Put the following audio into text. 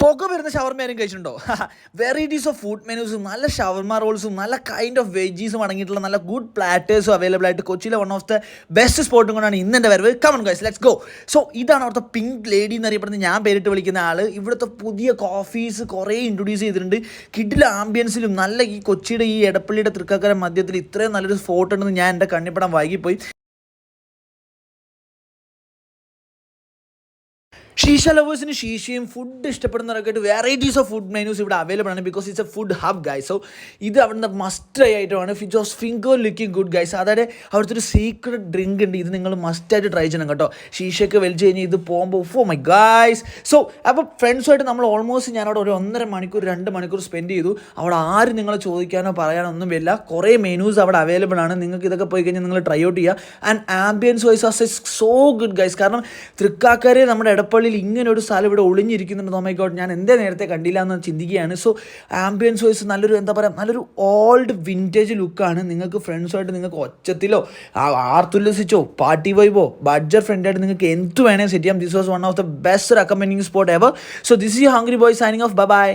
പുക വരുന്ന ഷവർമ ആരും കഴിച്ചിട്ടുണ്ടോ? വെറൈറ്റീസ് ഓഫ് ഫുഡ് മെനൂസും നല്ല ഷവർമ റോൾസും നല്ല കൈൻഡ് ഓഫ് വെജീസും അടങ്ങിയിട്ടുള്ള നല്ല ഗുഡ് പ്ലാറ്റേഴ്സും അവൈലബിൾ ആയിട്ട് കൊച്ചിയിലെ വൺ ഓഫ് ദ ബെസ്റ്റ് സ്പോട്ടും കൊണ്ടാണ് ഇന്ന് എൻ്റെ വരവ്. Come on guys, let's go. So ഇതാണ് അവിടുത്തെ പിങ്ക് ലേഡി എന്നറിയപ്പെടുന്ന ഞാൻ പേരിട്ട് വിളിക്കുന്ന ആൾ. ഇവിടുത്തെ പുതിയ കോഫീസ് കുറേ ഇൻട്രൊഡ്യൂസ് ചെയ്തിട്ടുണ്ട്. കിഡിലെ ആംബിയൻസിലും നല്ല ഈ കൊച്ചിയുടെ ഈ എടപ്പള്ളിയുടെ തൃക്കാക്കര മധ്യത്തിൽ ഇത്രയും നല്ലൊരു സ്പോട്ട് ഉണ്ടെന്ന് ഞാൻ എൻ്റെ കണ്ണിപ്പെടാൻ വൈകിപ്പോയി. ഷീഷ ലവേഴ്സിന് ഷീഷയും ഫുഡ് ഇഷ്ടപ്പെടുന്നവരൊക്കെ വെറൈറ്റീസ് ഓഫ് ഫുഡ് മെനൂസ് ഇവിടെ അവൈലബിൾ ആണ്. Because it's a food hub guys. So ഇത് അവിടുന്ന് മസ്റ്റ് ആയിട്ടാണ് ഫിജോസ് ഫിംഗർ ലുക്കിംഗ് ഗുഡ് ഗൈസ്. അതായത് അവിടുത്തെ ഒരു സീക്രട്ട് ഡ്രിങ്ക് ഉണ്ട്. ഇത് നിങ്ങൾ മസ്റ്റായിട്ട് ട്രൈ ചെയ്യണം കേട്ടോ. ഷീഷയൊക്കെ വലിച്ചു കഴിഞ്ഞാൽ ഇത് പോകുമ്പോൾ ഓ മൈ ഗൈസ്. സോ അപ്പോൾ ഫ്രണ്ട്സുമായിട്ട് നമ്മൾ ഓൾമോസ്റ്റ് ഞാൻ അവിടെ ഒരു 1.5 മണിക്കൂർ 2 മണിക്കൂർ സ്പെൻഡ് ചെയ്തു. അവിടെ ആരും നിങ്ങളെ ചോദിക്കാനോ പറയാനോ ഒന്നും വരില്ല. കുറേ മെനൂസ് അവിടെ അവൈലബിൾ ആണ്. നിങ്ങൾക്ക് ഇതൊക്കെ പോയി കഴിഞ്ഞാൽ നിങ്ങൾ ട്രൈ ഔട്ട് ചെയ്യുക. And ambience wise as so good guys. കാരണം തൃക്കാക്കരെ നമ്മുടെ എടപ്പള്ളി ഇങ്ങനെ ഒരു സ്ഥലം ഇവിടെ ഒളിഞ്ഞിരിക്കുന്നുണ്ട്. ഓ മൈ ഗോഡ്, ഞാൻ എന്തേ നേരത്തെ കണ്ടില്ല എന്ന് ചിന്തിക്കുകയാണ്. സോ ആംബിയൻസ് വൈസ് നല്ലൊരു എന്താ പറയുക, നല്ലൊരു ഓൾഡ് വിൻറ്റേജ് ലുക്കാണ്. നിങ്ങൾക്ക് ഫ്രണ്ട്സുമായിട്ട് നിങ്ങൾക്ക് ഒച്ചത്തിലോ ആർത്തുല്ലസിച്ചോ പാർട്ടി വൈബോ ബഡ്ജറ്റ് ഫ്രണ്ടായിട്ട് നിങ്ങൾക്ക് എന്ത് വേണേൽ സെറ്റ് ചെയ്യാം. This was one of the best recommending spot ever. So this is hungry boy signing off. Bye bye.